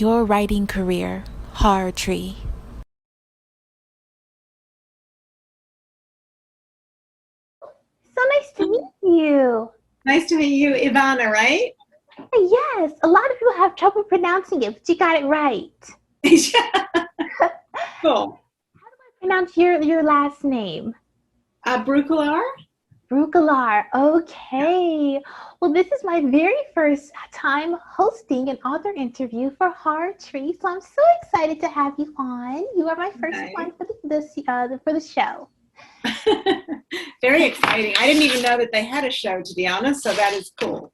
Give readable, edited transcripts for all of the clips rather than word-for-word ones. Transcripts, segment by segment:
your writing career, HorrorTree. So nice to meet you. Nice to meet you, Ivana, right? Yes, a lot of people have trouble pronouncing it, but you got it right. Yeah. Cool. Pronounce your last name. Breukelaar? Breukelaar. Okay. Well, this is my very first time hosting an author interview for HorrorTree, so I'm so excited to have you on. You are my first Nice. one for the show. Very exciting. I didn't even know that they had a show, to be honest, so that is cool.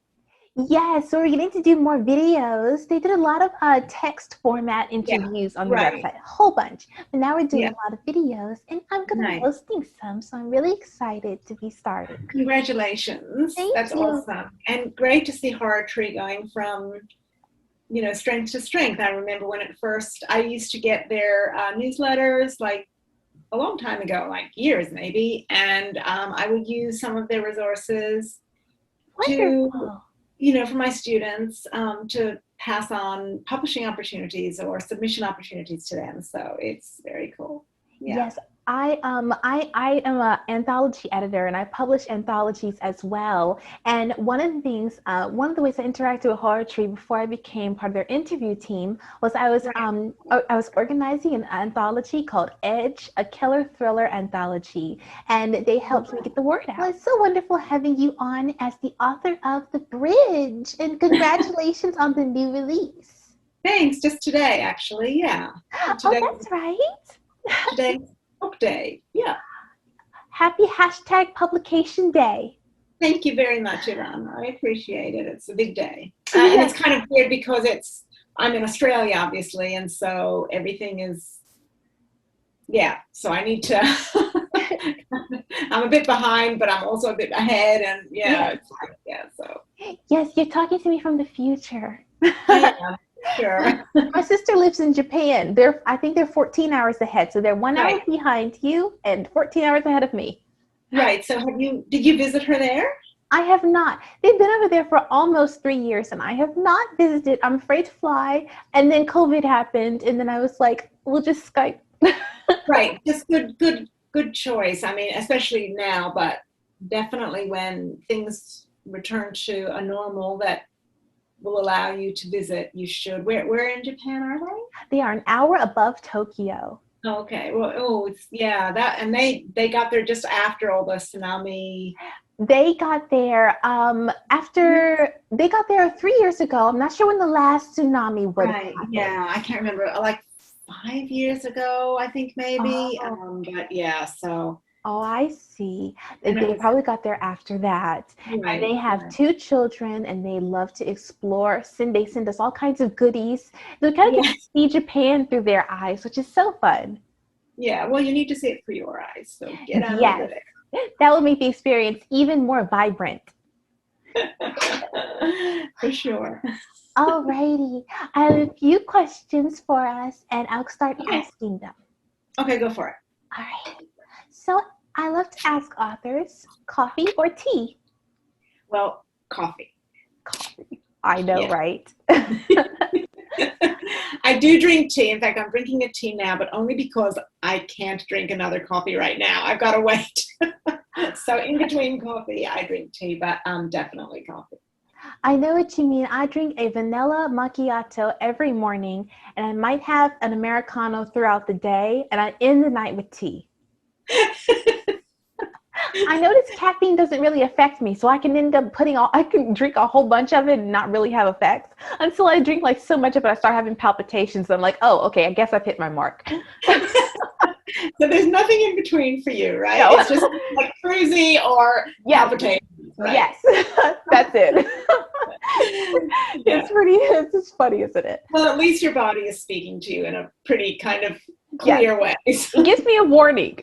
Yes, so we're getting to do more videos. They did a lot of text format interviews on the website, a whole bunch. But now we're doing a lot of videos, and I'm going to be hosting some, so I'm really excited to be starting. Congratulations. That's awesome. And great to see HorrorTree going from, strength to strength. I remember when I used to get their newsletters like a long time ago, like years maybe, and I would use some of their resources for my students to pass on publishing opportunities or submission opportunities to them. So it's very cool. Yeah. Yes, I am an anthology editor, and I publish anthologies as well. And one of the ways I interacted with HorrorTree before I became part of their interview team was I was organizing an anthology called Edge, a killer thriller anthology, and they helped me get the word out. Well, it's so wonderful having you on as the author of The Bridge, and congratulations on the new release. Thanks. Just today, actually. Yeah. Today, oh, that's right. Today's book day. Yeah. Happy #publication day. Thank you very much, Ivana. I appreciate it. It's a big day. And it's kind of weird because I'm in Australia, obviously, and so everything is, so I need to, I'm a bit behind, but I'm also a bit ahead, and so. Yes, you're talking to me from the future. I am. Sure. My sister lives in Japan. I think they're 14 hours ahead. So they're 1 hour behind you and 14 hours ahead of me. Right. So did you visit her there? I have not. They've been over there for almost 3 years, and I have not visited. I'm afraid to fly. And then COVID happened, and then I was like, we'll just Skype. Right. Just good choice. I mean, especially now, but definitely when things return to a normal that will allow you to visit, you should. Where in Japan are they? They are an hour above Tokyo. Okay. Well, and they got there just after all the tsunami. They got there they got there 3 years ago. I'm not sure when the last tsunami was. Right. Yeah, I can't remember. Like 5 years ago, I think maybe. But yeah, so. Oh, I see. They probably got there after that. Right, and they have 2 children, and they love to explore. They send us all kinds of goodies. They kind of get to see Japan through their eyes, which is so fun. Yeah, well, you need to see it through your eyes. So get out over there. That will make the experience even more vibrant. For sure. Alrighty. I have a few questions for us, and I'll start asking them. Okay, go for it. All right. So I love to ask authors, coffee or tea? Well, coffee. Coffee. I know, right? I do drink tea. In fact, I'm drinking a tea now, but only because I can't drink another coffee right now. I've got to wait. So in between coffee, I drink tea, but definitely coffee. I know what you mean. I drink a vanilla macchiato every morning, and I might have an Americano throughout the day, and I end the night with tea. I notice caffeine doesn't really affect me, so I can end up I can drink a whole bunch of it and not really have effects until I drink like so much of it, I start having palpitations. I'm like, oh, okay, I guess I've hit my mark. So there's nothing in betwing for you, right? No. It's just like cruisy or palpitations. Right? Yes, that's it. It's just funny, isn't it? Well, at least your body is speaking to you in a pretty kind of clear way. It gives me a warning.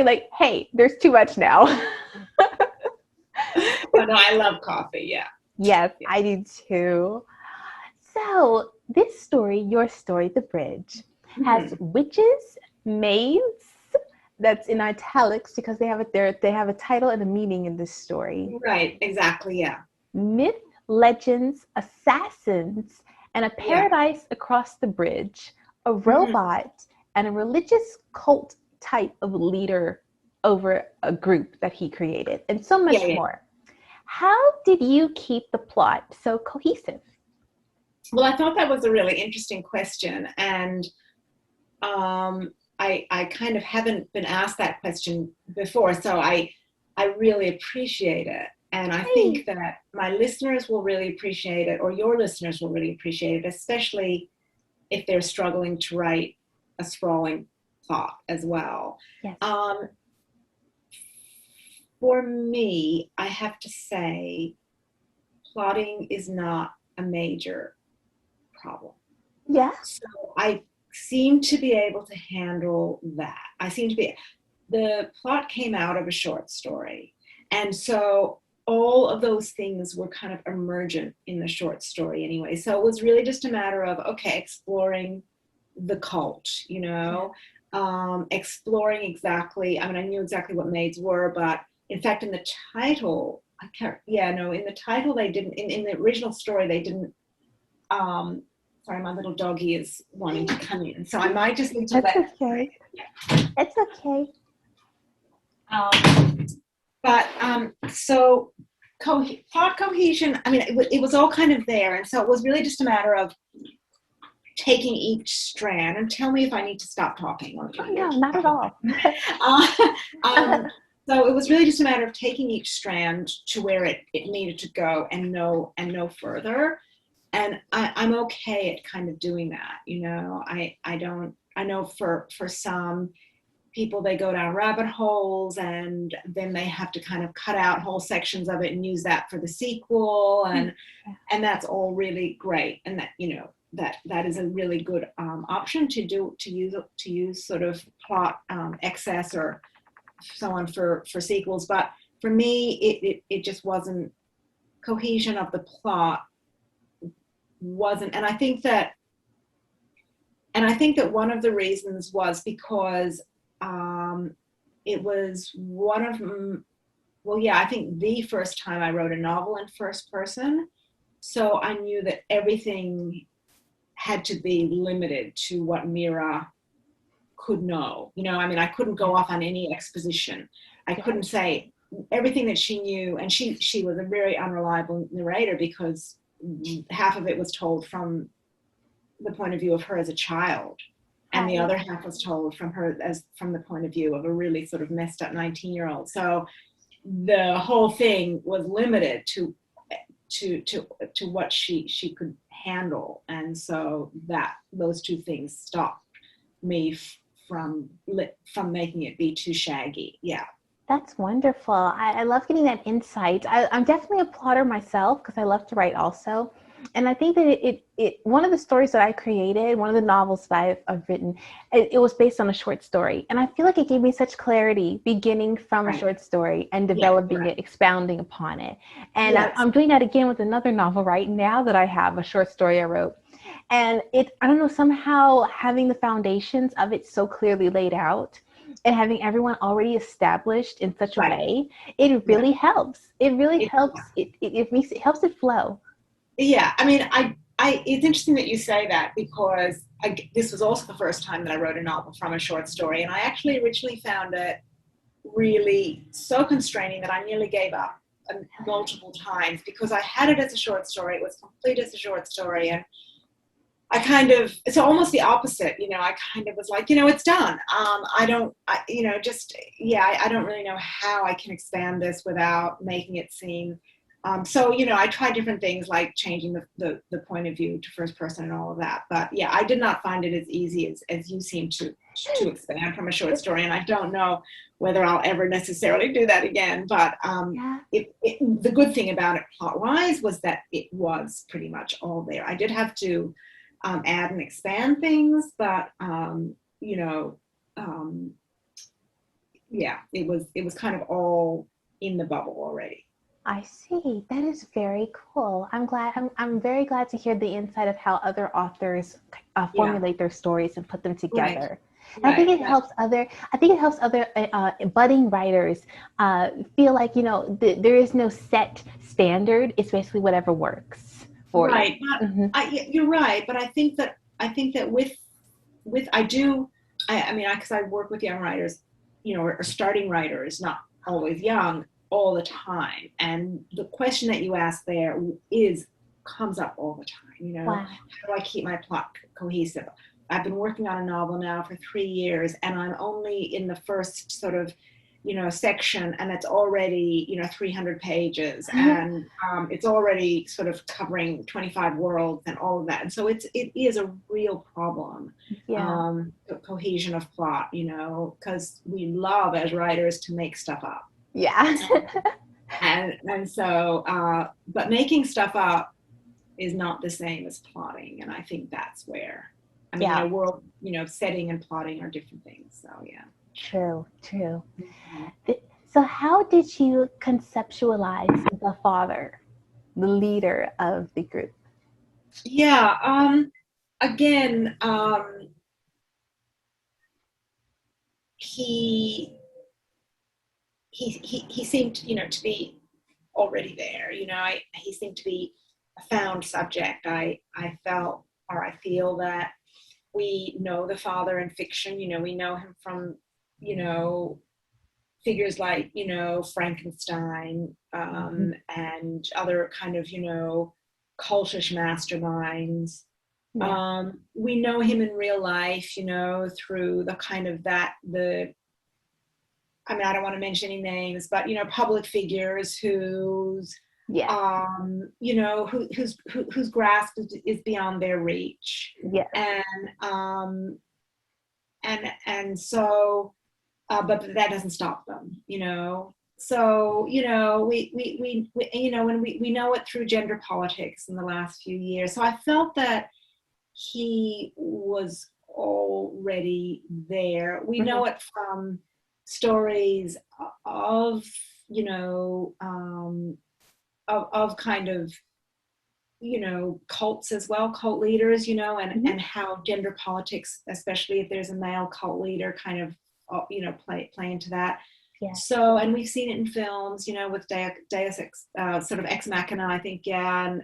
Like, hey, there's too much now. Oh, no, I love coffee, yeah. Yes, I do too. So this story, your story, The Bridge, has witches, maids, that's in italics because they have a title and a meaning in this story. Right, exactly, yeah. Myth, legends, assassins, and a paradise across the bridge, a robot, and a religious cult type of leader over a group that he created, and so much more. How did you keep the plot so cohesive? Well, I thought that was a really interesting question, and I kind of haven't been asked that question before, so I really appreciate it. And I think that my listeners will really appreciate it, or your listeners will really appreciate it, especially if they're struggling to write a sprawling plot as well. Yes. For me, I have to say, plotting is not a major problem. Yeah. So I seem to be able to handle that. The plot came out of a short story. And so all of those things were kind of emergent in the short story anyway. So it was really just a matter of, okay, exploring the cult, exploring exactly, I knew exactly what maids were, but in fact, in the title, in the title, they didn't, in the original story, they didn't, sorry, my little doggy is wanting to come in, so I might just need to That's okay. It's okay. So plot cohesion, it was all kind of there, and so it was really just a matter of taking each strand, and tell me if I need to stop talking. No, not at all. So it was really just a matter of taking each strand to where it needed to go and no further. And I'm okay at kind of doing that, I know for some people, they go down rabbit holes and then they have to kind of cut out whole sections of it and use that for the sequel. And that's all really great. And that, that is a really good option to use sort of plot excess or so on for sequels. But for me, it just wasn't, cohesion of the plot wasn't, and I think that one of the reasons was because it was I think the first time I wrote a novel in first person, so I knew that everything had to be limited to what Mira could know. I couldn't go off on any exposition. I couldn't say everything that she knew, and she was a very unreliable narrator because half of it was told from the point of view of her as a child, and the other half was told from the point of view of a really sort of messed up 19-year-old. So the whole thing was limited to what she could handle, and so those two things stopped me from making it be too shaggy. That's wonderful. I love getting that insight. I'm definitely a plotter myself because I love to write also. And I think that it one of the stories that I created, one of the novels that I've written, it was based on a short story. And I feel like it gave me such clarity beginning from a short story and developing it, expounding upon it. And I'm doing that again with another novel right now that I have, a short story I wrote. And I don't know, somehow having the foundations of it so clearly laid out and having everyone already established in such a way, it really helps. It really helps. It helps it flow. Yeah, it's interesting that you say that because this was also the first time that I wrote a novel from a short story, and I actually originally found it really so constraining that I nearly gave up multiple times because I had it as a short story. It was complete as a short story, and it's almost the opposite, I kind of was like, it's done. I don't really know how I can expand this without making it seem, I tried different things like changing the point of view to first person and all of that. But I did not find it as easy as you seem to expand from a short story. And I don't know whether I'll ever necessarily do that again. But the good thing about it plot-wise was that it was pretty much all there. I did have to add and expand things, but it was kind of all in the bubble already. I see. That is very cool. I'm very glad to hear the insight of how other authors formulate their stories and put them together. I think it helps other budding writers feel like there is no set standard. It's basically whatever works. for you. Right, but you're right. But I think that with I do. I mean, because I work with young writers, or starting writers, not always young, all the time. And the question that you ask there comes up all the time. Wow. How do I keep my plot cohesive? I've been working on a novel now for 3 years, and I'm only in the first sort of section, and it's already 300 pages, and it's already sort of covering 25 worlds and all of that. And so it is a real problem. The cohesion of plot, because we love as writers to make stuff up. Yeah. and so but making stuff up is not the same as plotting, and I think that's where, I mean, a world, setting and plotting are different things. So yeah. True. So how did you conceptualize the father, the leader of the group? Yeah. Again, he seemed, to be already there. He seemed to be a found subject. I felt, or I feel, that we know the father in fiction. We know him from, figures like, Frankenstein, and other kind of, cultish masterminds. We know him in real life, through the kind of I mean, I don't want to mention any names, but, public figures whose grasp is beyond their reach. Yeah. And so, but that doesn't stop them, So, we when we know it through gender politics in the last few years. So I felt that he was already there. We know it from stories of, of kind of, cults as well, cult leaders, and how gender politics, especially if there's a male cult leader, kind of, play into that. Yeah. So, and we've seen it in films, with Deus Ex, sort of Ex Machina, I think, and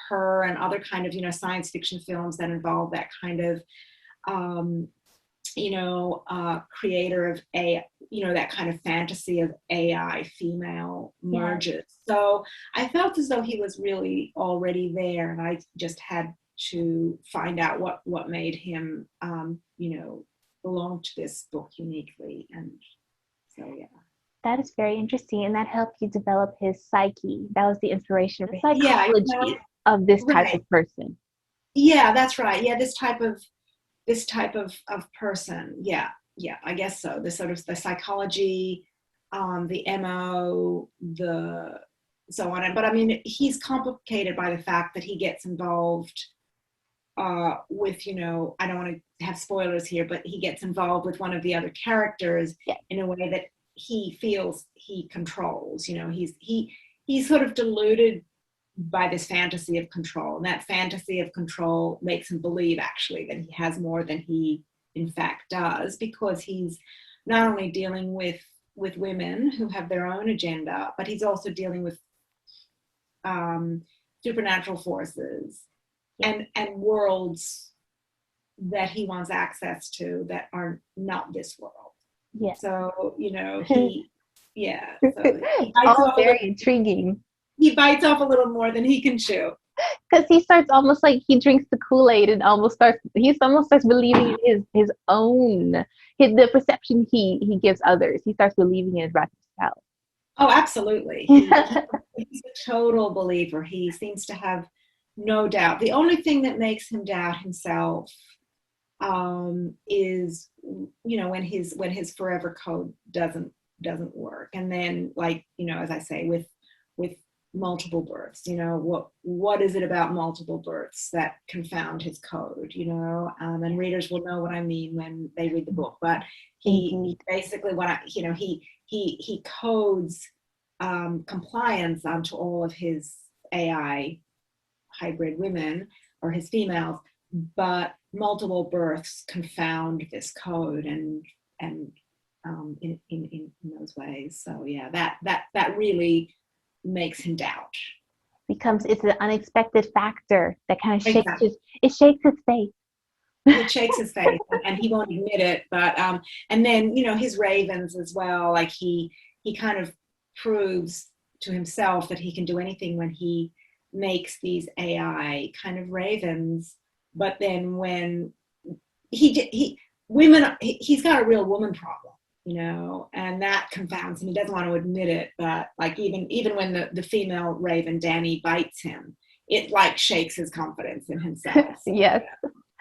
Her, and other kind of, science fiction films that involve that kind of, creator of that kind of fantasy of AI female merges. So I felt as though he was really already there, and I just had to find out what made him, belong to this book uniquely. And so, yeah. That is very interesting, and that helped you develop his psyche. That was the inspiration for psychology of this type of person. Yeah, that's right. Yeah, this type of person. Yeah, I guess so. The sort of the psychology, the MO, the so on. But I mean, he's complicated by the fact that he gets involved with, I don't want to have spoilers here, but he gets involved with one of the other characters in a way that he feels he controls. He's sort of deluded by this fantasy of control, and that fantasy of control makes him believe actually that he has more than he in fact does, because he's not only dealing with women who have their own agenda, but he's also dealing with supernatural forces and worlds that he wants access to that are not this world. Yeah. So, he all very intriguing. He bites off a little more than he can chew. Because he starts almost like he drinks the Kool-Aid and almost starts believing in his own, the perception he gives others. He starts believing it about himself. Oh, absolutely. He's a total believer. He seems to have no doubt. The only thing that makes him doubt himself is, when his forever code doesn't work. And then, like, as I say, with multiple births, what is it about multiple births that confound his code, and readers will know what I mean when they read the book. But he basically, he codes compliance onto all of his AI hybrid women, or his females, but multiple births confound this code and in those ways. So yeah, that really makes him doubt. becomes, it's an unexpected factor that kind of shakes Exactly. it shakes his faith. It shakes his face, and he won't admit it. But and then his ravens as well. Like he kind of proves to himself that he can do anything when he makes these AI kind of ravens. But then when he's got a real woman problem, and that confounds him. He doesn't want to admit it, but like even when the female raven Danny bites him, it like shakes his confidence in himself. Yes.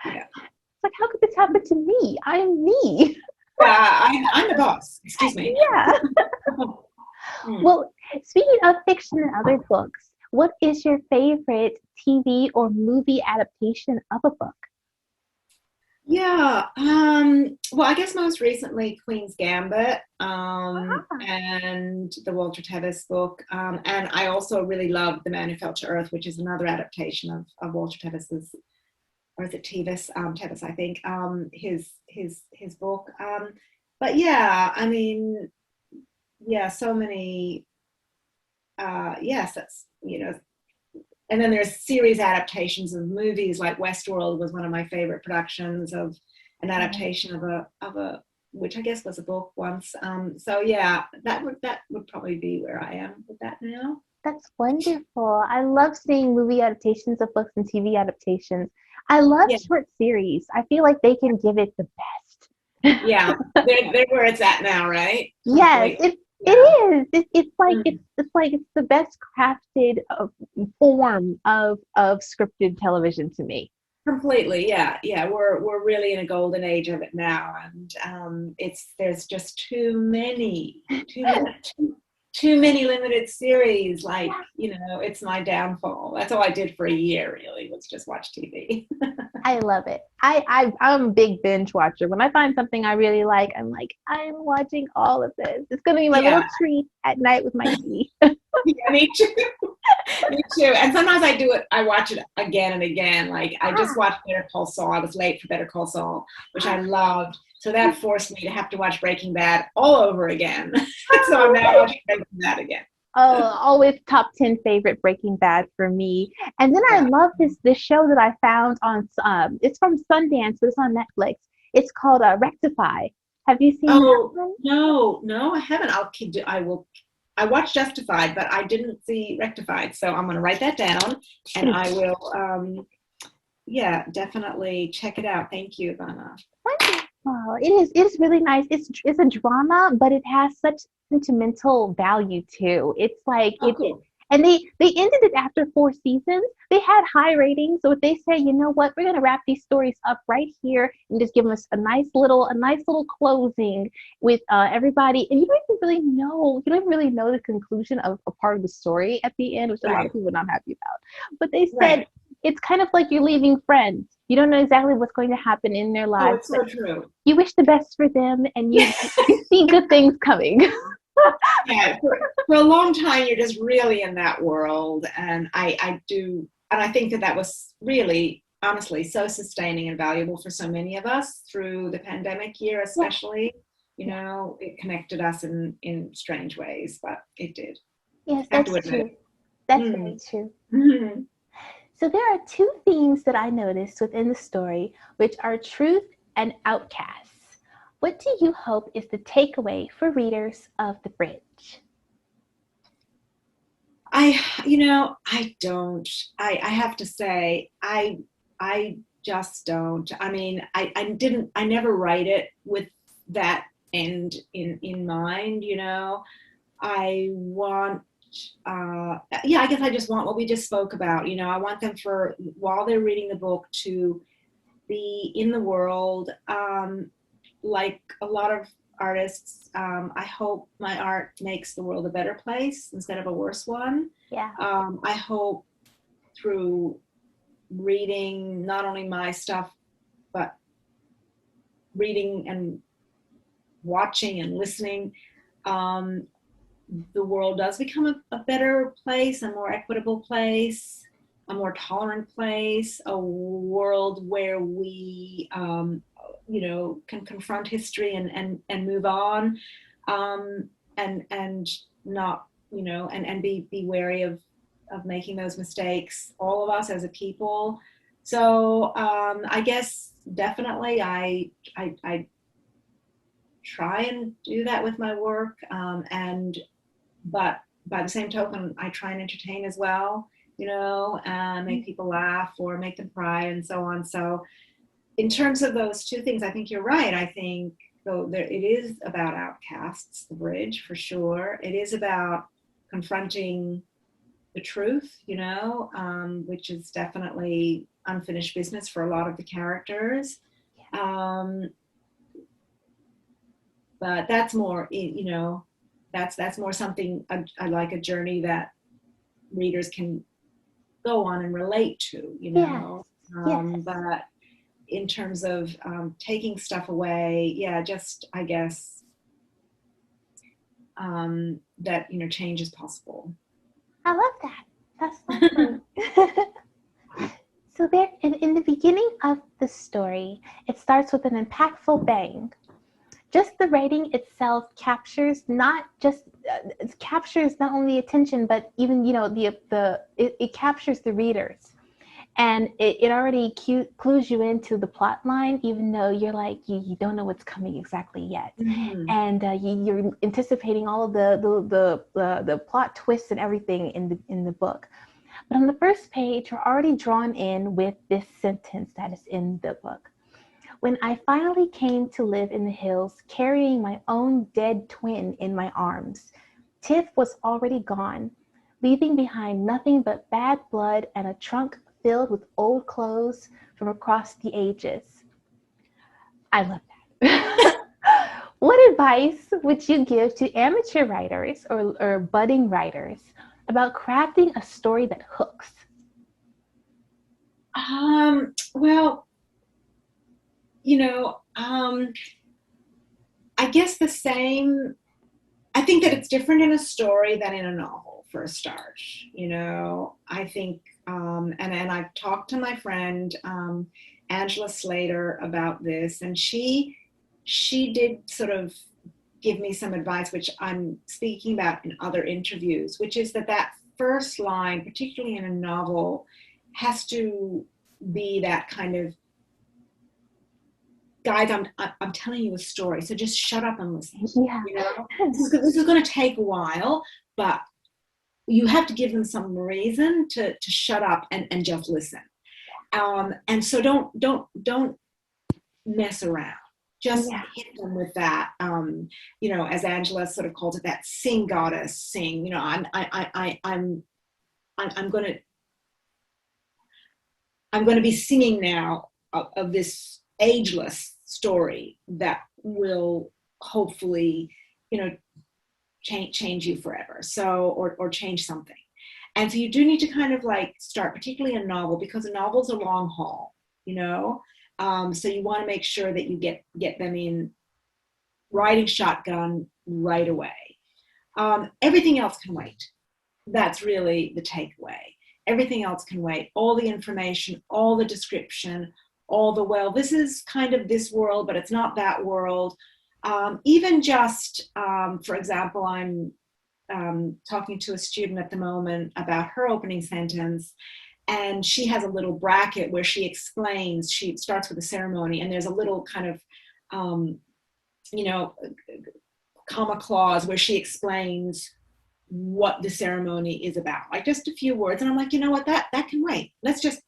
Yeah. It's like, how could this happen to me? I'm me. I'm the boss. Excuse me. Yeah. Well, speaking of fiction and other books, what is your favorite TV or movie adaptation of a book? Yeah. Well, I guess most recently Queen's Gambit, and the Walter Tevis book. And I also really love The Man Who Fell to Earth, which is another adaptation of Walter Tevis's, or is it Tevis? Tevis, I think. His book. But yeah, I mean, yeah, so many. Yes, that's And then there's series adaptations of movies, like Westworld was one of my favorite productions of an adaptation of a which I guess was a book once. So yeah, that would probably be where I am with that now. That's wonderful. I love seeing movie adaptations of books and TV adaptations. I love short series. I feel like they can give it the best. Yeah, they're where it's at now, right? Yes, it is. It's like it's the best crafted form of scripted television to me. Completely, yeah. We're really in a golden age of it now, and there's just too many limited series. Like it's my downfall. That's all I did for a year. Really, was just watch TV. I love it. I'm a big binge watcher. When I find something I really like, I'm like, I'm watching all of this. It's gonna be my little treat at night with my tea. Yeah, me too. Me too. And sometimes I do it. I watch it again and again. Like I just watched Better Call Saul. I was late for Better Call Saul, which I loved. So that forced me to have to watch Breaking Bad all over again. So I'm now watching Breaking Bad again. Oh, always top 10 favorite Breaking Bad for me. And then I love this show that I found on it's from Sundance, but it's on Netflix. It's called Rectify. Have you seen that one? No, I haven't. I watched Justified, but I didn't see Rectified. So I'm going to write that down, and I will, definitely check it out. Thank you, Ivana. Wonderful. It is really nice. It's a drama, but it has such sentimental value too. It's like Cool. and they ended it after 4 seasons. They had high ratings, so they said, you know what, we're gonna wrap these stories up right here and just give us a nice little closing with everybody. And you don't even really know the conclusion of a part of the story at the end, which a lot of people are not happy about. But they said it's kind of like you're leaving friends. You don't know exactly what's going to happen in their lives. Oh, it's so true. You wish the best for them, and you see good things coming. Yeah, for a long time, you're just really in that world, and I think that was really, honestly, so sustaining and valuable for so many of us through the pandemic year, especially. It connected us in strange ways, but it did. Yes, that's true. That's very true. Mm-hmm. So there are 2 themes that I noticed within the story, which are truth and outcasts. What do you hope is the takeaway for readers of The Bridge? I have to say, I just don't. I mean, I never write it with that end in mind, I want, I guess I just want what we just spoke about, I want them while they're reading the book to be in the world, like a lot of artists. I hope my art makes the world a better place instead of a worse one. Yeah. I hope through reading not only my stuff, but reading and watching and listening, the world does become a better place, a more equitable place, a more tolerant place, a world where we, can confront history and move on, and not, and be wary of of making those mistakes, all of us as a people. So I guess definitely I try and do that with my work, but by the same token, I try and entertain as well, make people laugh or make them cry and so on. So in terms of those two things, I think you're right. I think it is about outcasts, the bridge, for sure. It is about confronting the truth, which is definitely unfinished business for a lot of the characters. But that's more, that's more something I like, a journey that readers can go on and relate to, Yes. But in terms of taking stuff away, just, I guess, that, change is possible. I love that. That's lovely. So there, in the beginning of the story, it starts with an impactful bang. Just the writing itself captures not only attention, but even it captures the readers, and it already clues you into the plot line, even though you're like you don't know what's coming exactly yet, and you're anticipating all of the plot twists and everything in the book. But on the first page, you're already drawn in with this sentence that is in the book. When I finally came to live in the hills, carrying my own dead twin in my arms, Tiff was already gone, leaving behind nothing but bad blood and a trunk filled with old clothes from across the ages. I love that. What advice would you give to amateur writers or budding writers about crafting a story that hooks? Well, I guess the same. I think that it's different in a story than in a novel, for a start. I think, and I've talked to my friend Angela Slater about this, and she did sort of give me some advice, which I'm speaking about in other interviews, which is that first line, particularly in a novel, has to be that kind of, guys, I'm telling you a story, so just shut up and listen. Yeah. This is going to take a while, but you have to give them some reason to shut up and just listen. And so don't mess around. Just hit them with that. As Angela sort of calls it, that sing goddess, sing. I'm going to be singing now of this ageless story that will hopefully, change you forever. So, or change something. And so you do need to kind of like start, particularly a novel, because a novel's a long haul, so you want to make sure that you get them in riding shotgun right away. Everything else can wait. That's really the takeaway. Everything else can wait. All the information, all the description, this is kind of this world, but it's not that world. Even just, for example, I'm talking to a student at the moment about her opening sentence, and she has a little bracket where she explains, she starts with a ceremony, and there's a little kind of, comma clause where she explains what the ceremony is about, like just a few words. And I'm like, you know what, that can wait. Let's just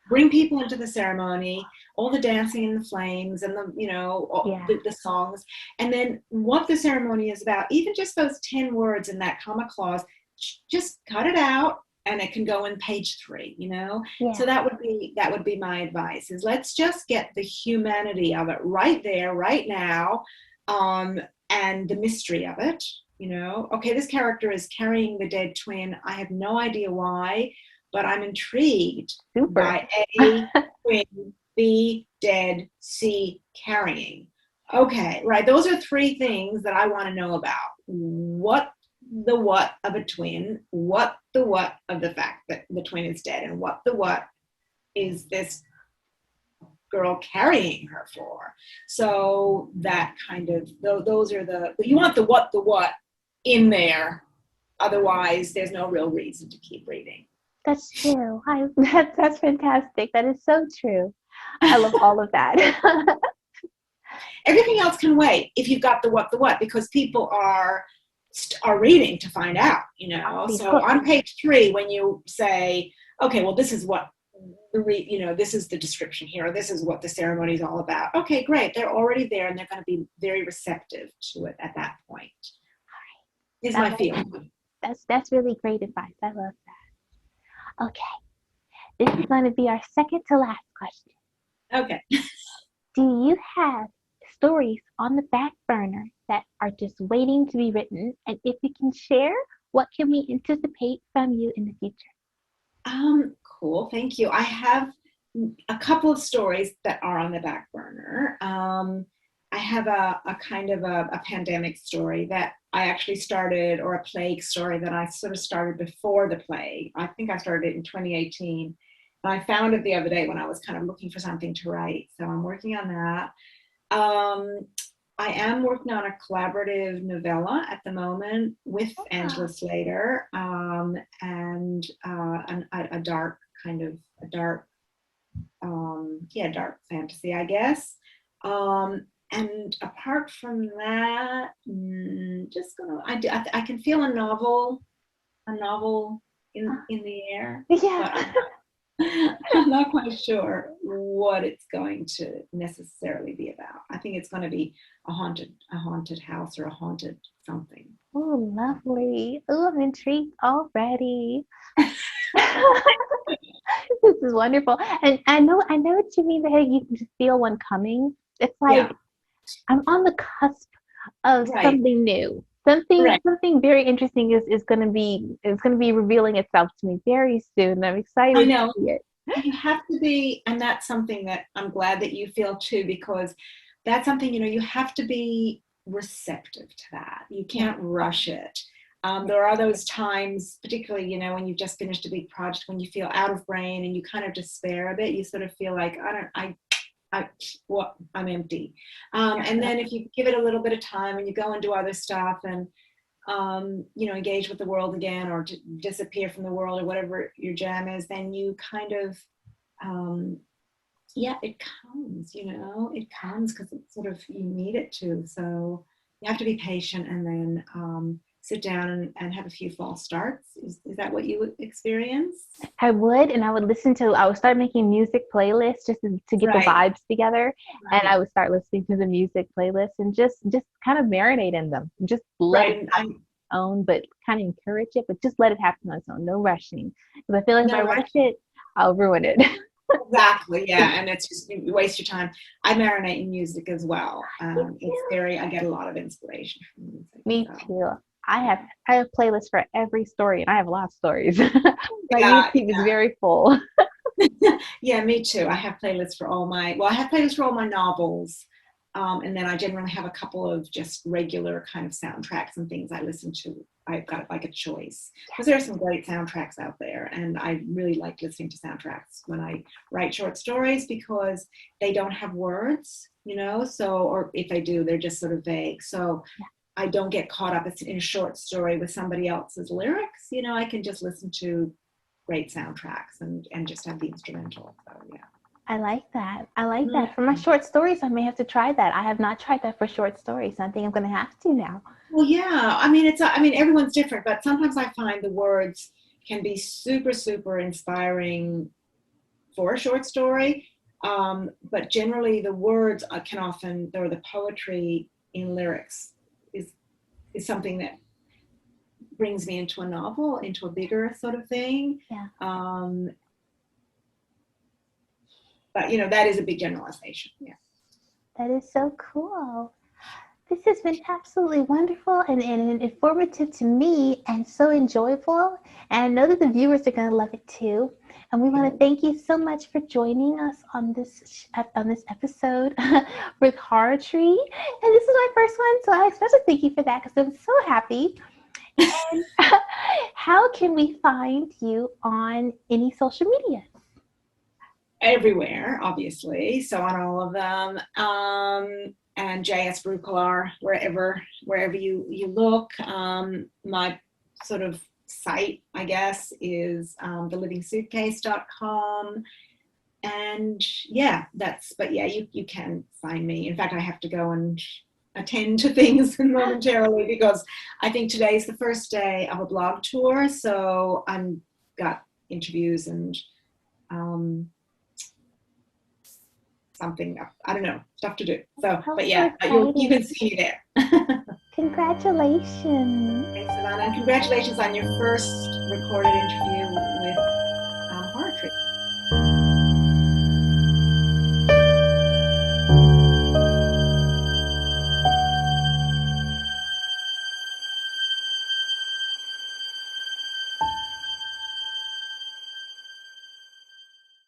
bring people into the ceremony, all the dancing in the flames and the songs, and then what the ceremony is about, even just those 10 words in that comma clause, just cut it out, and it can go in page 3, So that would be my advice, is let's just get the humanity of it right there, right now, and the mystery of it, Okay, this character is carrying the dead twin. I have no idea why, but I'm intrigued by A, twin, B, dead, C, carrying. Okay, right. Those are 3 things that I want to know about. What the what of a twin, what the what of the fact that the twin is dead, and what the what is this girl carrying her for. So that kind of, those are you want the what in there otherwise there's no real reason to keep reading. That's true. That's fantastic. That is so true. I love all of that. Everything else can wait if you've got the what, because people are reading to find out, So on page 3, when you say, okay, well, this is what this is the description here, or this is what the ceremony is all about. Okay, great. They're already there, and they're going to be very receptive to it at that point. Is my feeling. That's really great advice. I love that. Okay, this is going to be our second to last question. Okay. Do you have stories on the back burner that are just waiting to be written? And if you can share, what can we anticipate from you in the future? Cool. Thank you. I have a couple of stories that are on the back burner. I have a kind of a pandemic story that I actually started, or a plague story that I sort of started before the plague. I think I started it in 2018. And I found it the other day when I was kind of looking for something to write. So I'm working on that. I am working on a collaborative novella at the moment with Angela Slater, and a dark dark fantasy, I guess. And apart from that, I can feel a novel in the air. Yeah. I'm not quite sure what it's going to necessarily be about. I think it's going to be a haunted house or a haunted something. Oh, lovely. Oh, I'm intrigued already. This is wonderful. And I know what you mean, that you can just feel one coming. It's like I'm on the cusp of something new. Something very interesting is going to be revealing itself to me very soon. I'm excited to see it. You have to be, and that's something that I'm glad that you feel too, because that's something, you have to be receptive to that. You can't rush it. There are those times, particularly, when you've just finished a big project, when you feel out of brain and you kind of despair a bit. You sort of feel like, I'm empty. And then if you give it a little bit of time and you go and do other stuff and, engage with the world again, or disappear from the world, or whatever your jam is, then you kind of, it comes, it comes because it's sort of, you need it to. So you have to be patient, and then sit down and have a few false starts. Is that what you would experience? I would start making music playlists just to get the vibes together. Right. And I would start listening to the music playlists and just kind of marinate in them. Just let it happen on its own, but kind of encourage it, but just let it happen on its own. No rushing. Because I feel like if I rush it, I'll ruin it. Exactly, yeah, and it's just, you waste your time. I marinate in music as well. I get a lot of inspiration from music. Me too. I have playlists for every story, and I have a lot of stories. My YouTube is very full. Yeah, me too. I have playlists for all my novels, and then I generally have a couple of just regular kind of soundtracks and things I listen to. I've got like a choice, because there are some great soundtracks out there, and I really like listening to soundtracks when I write short stories, because they don't have words, or if they do, they're just sort of vague. So I don't get caught up in a short story with somebody else's lyrics. I can just listen to great soundtracks and just have the instrumental. So, yeah. I like that. For my short stories, I may have to try that. I have not tried that for short stories. I think I'm going to have to now. Well, yeah. I mean, everyone's different, but sometimes I find the words can be super, super inspiring for a short story. But generally the words can often, or the poetry in lyrics is something that brings me into a novel, into a bigger sort of thing. Yeah. But that is a big generalization. Yeah. That is so cool. This has been absolutely wonderful and informative to me, and so enjoyable. And I know that the viewers are going to love it too. And we want to thank you so much for joining us on this episode with HorrorTree. And this is my first one, so I especially thank you for that, because I'm so happy. And how can we find you on any social media? Everywhere, obviously. So on all of them. And JSBreukelaar, wherever you look. My sort of site, I guess, is thelivingsuitcase.com. And yeah, you can find me. In fact, I have to go and attend to things momentarily because I think today's the first day of a blog tour. So I'm got interviews and something, I don't know, stuff to do. So, but yeah, you can see me there. Congratulations. Thanks, Ivana, and congratulations on your first recorded interview with